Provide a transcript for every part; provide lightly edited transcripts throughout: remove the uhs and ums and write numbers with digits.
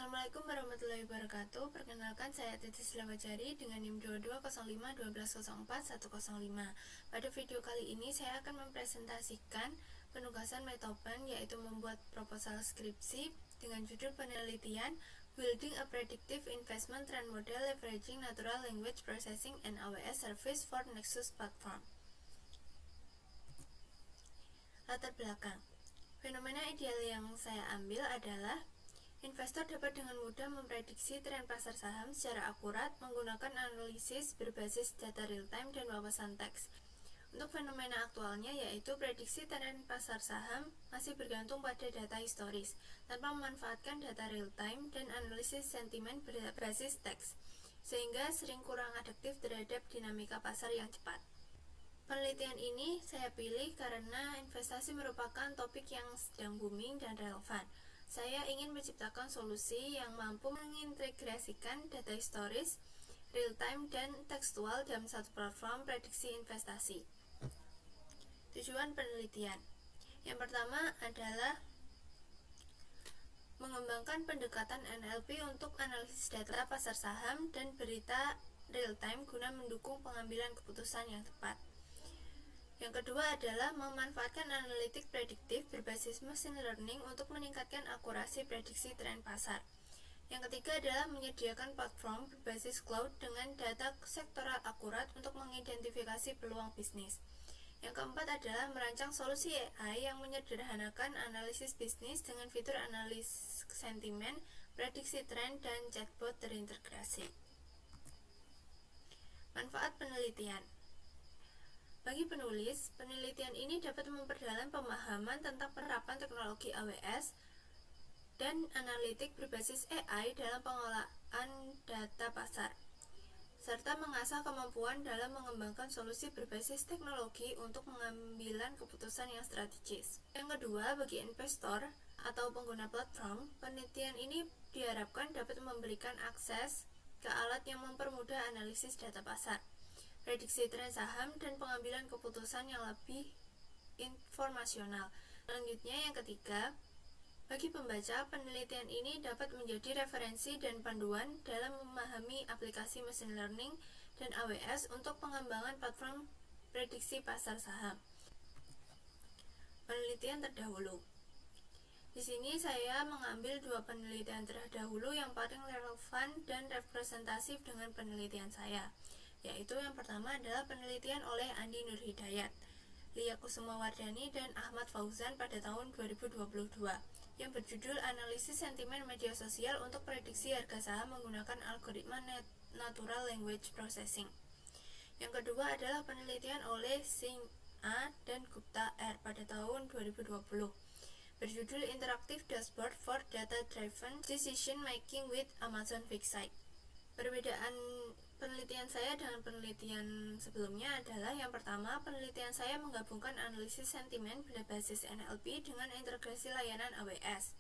Assalamualaikum warahmatullahi wabarakatuh. Perkenalkan, saya Titis Lawajari dengan NIM 2205 Pada video kali ini saya akan mempresentasikan penugasan Metopen, yaitu membuat proposal skripsi dengan judul penelitian Building a Predictive Investment Trend Model Leveraging Natural Language Processing and AWS Service for Nexus Platform. Latar belakang. Fenomena ideal yang saya ambil adalah investor dapat dengan mudah memprediksi tren pasar saham secara akurat menggunakan analisis berbasis data real-time dan wawasan teks. Untuk fenomena aktualnya, yaitu prediksi tren pasar saham masih bergantung pada data historis, tanpa memanfaatkan data real-time dan analisis sentimen berbasis teks, sehingga sering kurang adaptif terhadap dinamika pasar yang cepat. Penelitian ini saya pilih karena investasi merupakan topik yang sedang booming dan relevan. Saya ingin menciptakan solusi yang mampu mengintegrasikan data historis, real-time, dan tekstual dalam satu platform prediksi investasi. Tujuan penelitian yang pertama adalah mengembangkan pendekatan NLP untuk analisis data pasar saham dan berita real-time guna mendukung pengambilan keputusan yang tepat. Yang kedua adalah memanfaatkan analitik prediktif berbasis machine learning untuk meningkatkan akurasi prediksi tren pasar. Yang ketiga adalah menyediakan platform berbasis cloud dengan data sektoral akurat untuk mengidentifikasi peluang bisnis. Yang keempat adalah merancang solusi AI yang menyederhanakan analisis bisnis dengan fitur analisis sentimen, prediksi tren, dan chatbot terintegrasi. Manfaat penelitian. Bagi penulis, penelitian ini dapat memperdalam pemahaman tentang penerapan teknologi AWS dan analitik berbasis AI dalam pengolahan data pasar, serta mengasah kemampuan dalam mengembangkan solusi berbasis teknologi untuk pengambilan keputusan yang strategis. Yang kedua, bagi investor atau pengguna platform, penelitian ini diharapkan dapat memberikan akses ke alat yang mempermudah analisis data pasar, prediksi tren saham, dan pengambilan keputusan yang lebih informasional. Selanjutnya, yang ketiga, bagi pembaca, penelitian ini dapat menjadi referensi dan panduan dalam memahami aplikasi machine learning dan AWS untuk pengembangan platform prediksi pasar saham. Penelitian terdahulu. Di sini saya mengambil dua penelitian terdahulu yang paling relevan dan representatif dengan penelitian saya, yaitu yang pertama adalah penelitian oleh Andi Nurhidayat, Lia Kusumawardani, dan Ahmad Fauzan pada tahun 2022 yang berjudul Analisis Sentimen Media Sosial untuk Prediksi Harga Saham Menggunakan Algoritma Natural Language Processing. Yang kedua adalah penelitian oleh Singh A dan Gupta R pada tahun 2020 berjudul Interactive Dashboard for Data-Driven Decision Making with Amazon Big-Sight. Perbedaan penelitian saya dengan penelitian sebelumnya adalah yang pertama, penelitian saya menggabungkan analisis sentimen berbasis NLP dengan integrasi layanan AWS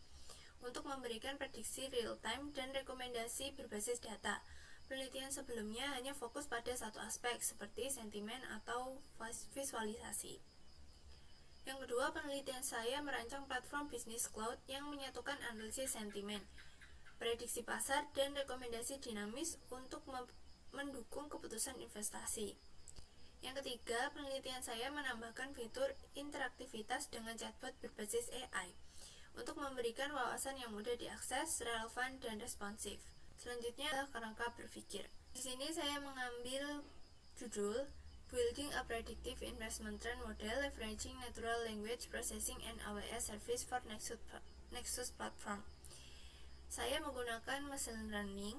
untuk memberikan prediksi real-time dan rekomendasi berbasis data. Penelitian sebelumnya hanya fokus pada satu aspek seperti sentimen atau visualisasi. Yang kedua, penelitian saya merancang platform bisnis cloud yang menyatukan analisis sentimen, prediksi pasar, dan rekomendasi dinamis untuk mendukung keputusan investasi. Yang ketiga, penelitian saya menambahkan fitur interaktivitas dengan chatbot berbasis AI untuk memberikan wawasan yang mudah diakses, relevan, dan responsif. Selanjutnya adalah kerangka berpikir. Di sini saya mengambil judul Building a Predictive Investment Trend Model Leveraging Natural Language Processing and AWS Service for Nexus Platform. Saya menggunakan machine learning,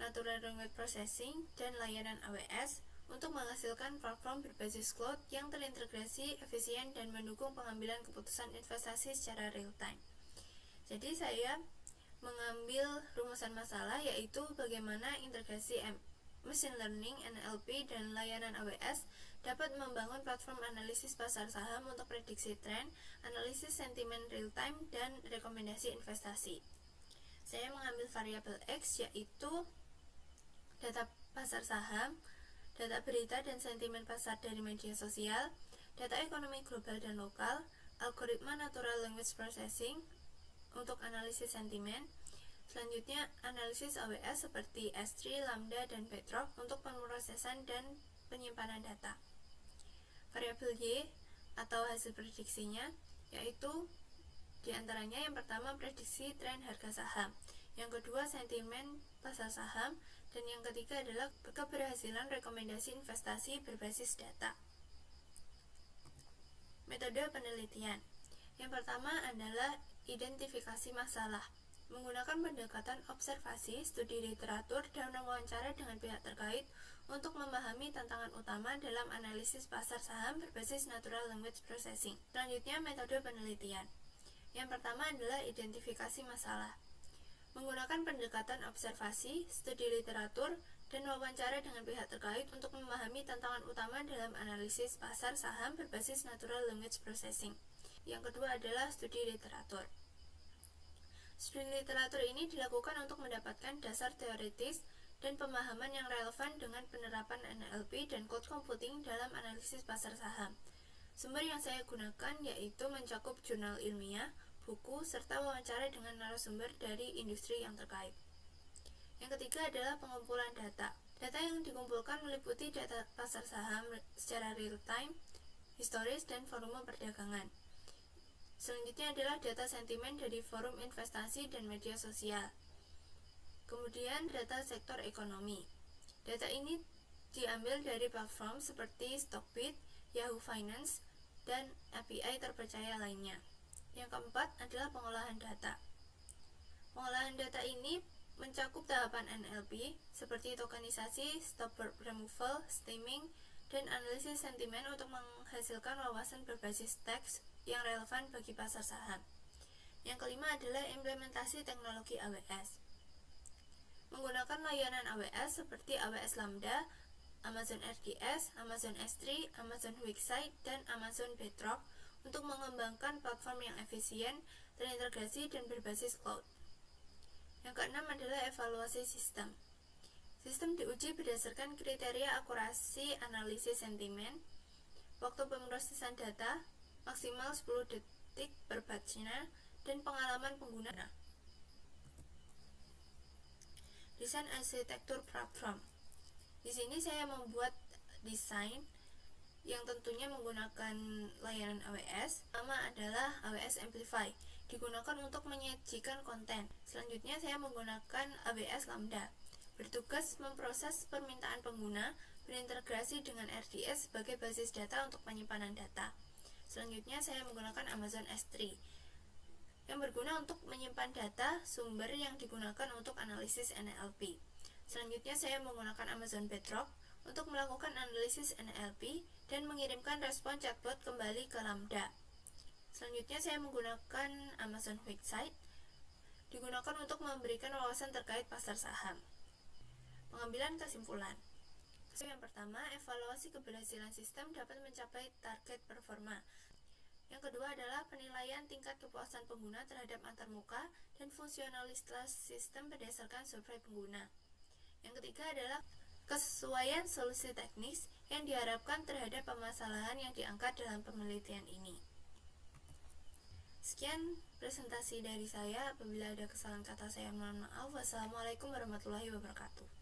natural language processing, dan layanan AWS untuk menghasilkan platform berbasis cloud yang terintegrasi, efisien, dan mendukung pengambilan keputusan investasi secara real-time. Jadi saya mengambil rumusan masalah, yaitu bagaimana integrasi machine learning, NLP, dan layanan AWS dapat membangun platform analisis pasar saham untuk prediksi tren, analisis sentimen real-time, dan rekomendasi investasi. Saya mengambil variabel X, yaitu data pasar saham, data berita dan sentimen pasar dari media sosial, data ekonomi global dan lokal, algoritma natural language processing untuk analisis sentimen, Selanjutnya, analisis AWS seperti S3, Lambda, dan Bedrock untuk pemrosesan dan penyimpanan data. Variabel Y atau hasil prediksinya yaitu diantaranya yang pertama prediksi tren harga saham, yang kedua sentimen pasar saham, dan yang ketiga adalah keberhasilan rekomendasi investasi berbasis data. Metode penelitian. Yang pertama adalah identifikasi masalah. Menggunakan pendekatan observasi, studi literatur, dan wawancara dengan pihak terkait untuk memahami tantangan utama dalam analisis pasar saham berbasis natural language processing. Selanjutnya, metode penelitian. Yang pertama adalah identifikasi masalah. Menggunakan pendekatan observasi, studi literatur, dan wawancara dengan pihak terkait untuk memahami tantangan utama dalam analisis pasar saham berbasis natural language processing. Yang kedua adalah studi literatur. Studi literatur ini dilakukan untuk mendapatkan dasar teoritis dan pemahaman yang relevan dengan penerapan NLP dan cloud computing dalam analisis pasar saham. Sumber yang saya gunakan yaitu mencakup jurnal ilmiah, buku, serta wawancara dengan narasumber dari industri yang terkait. Yang ketiga adalah pengumpulan data. Data yang dikumpulkan meliputi data pasar saham secara real time, historis, dan volume perdagangan. Selanjutnya adalah data sentimen dari forum investasi dan media sosial. Kemudian data sektor ekonomi. Data ini diambil dari platform seperti Stockbit, Yahoo Finance, dan API terpercaya lainnya. Yang keempat adalah pengolahan data. Pengolahan data ini mencakup tahapan NLP seperti tokenisasi, stop removal, stemming, dan analisis sentimen untuk menghasilkan wawasan berbasis teks yang relevan bagi pasar saham. Yang kelima adalah implementasi teknologi AWS. Menggunakan layanan AWS seperti AWS Lambda, Amazon RDS, Amazon S3, Amazon Website, dan Amazon Bedrock untuk mengembangkan platform yang efisien, terintegrasi, dan berbasis cloud. Yang keenam adalah evaluasi sistem. Sistem diuji berdasarkan kriteria akurasi analisis sentimen, waktu pemrosesan data, maksimal 10 detik per batchnya, dan pengalaman pengguna. Desain arsitektur platform. Di sini saya membuat desain yang tentunya menggunakan layanan AWS. Pertama adalah AWS Amplify, digunakan untuk menyajikan konten. Selanjutnya saya menggunakan AWS Lambda, bertugas memproses permintaan pengguna, berintegrasi dengan RDS sebagai basis data untuk penyimpanan data. Selanjutnya saya menggunakan Amazon S3 yang berguna untuk menyimpan data sumber yang digunakan untuk analisis NLP. Selanjutnya saya menggunakan Amazon Bedrock untuk melakukan analisis NLP dan mengirimkan respon chatbot kembali ke Lambda. Selanjutnya saya menggunakan Amazon Website, digunakan untuk memberikan wawasan terkait pasar saham. Pengambilan kesimpulan. Yang pertama, evaluasi keberhasilan sistem dapat mencapai target performa. Yang kedua adalah penilaian tingkat kepuasan pengguna terhadap antarmuka dan fungsionalitas sistem berdasarkan survei pengguna. Yang ketiga adalah kesesuaian solusi teknis yang diharapkan terhadap permasalahan yang diangkat dalam penelitian ini. Sekian presentasi dari saya. Apabila ada kesalahan kata saya mohon maaf. Wassalamualaikum warahmatullahi wabarakatuh.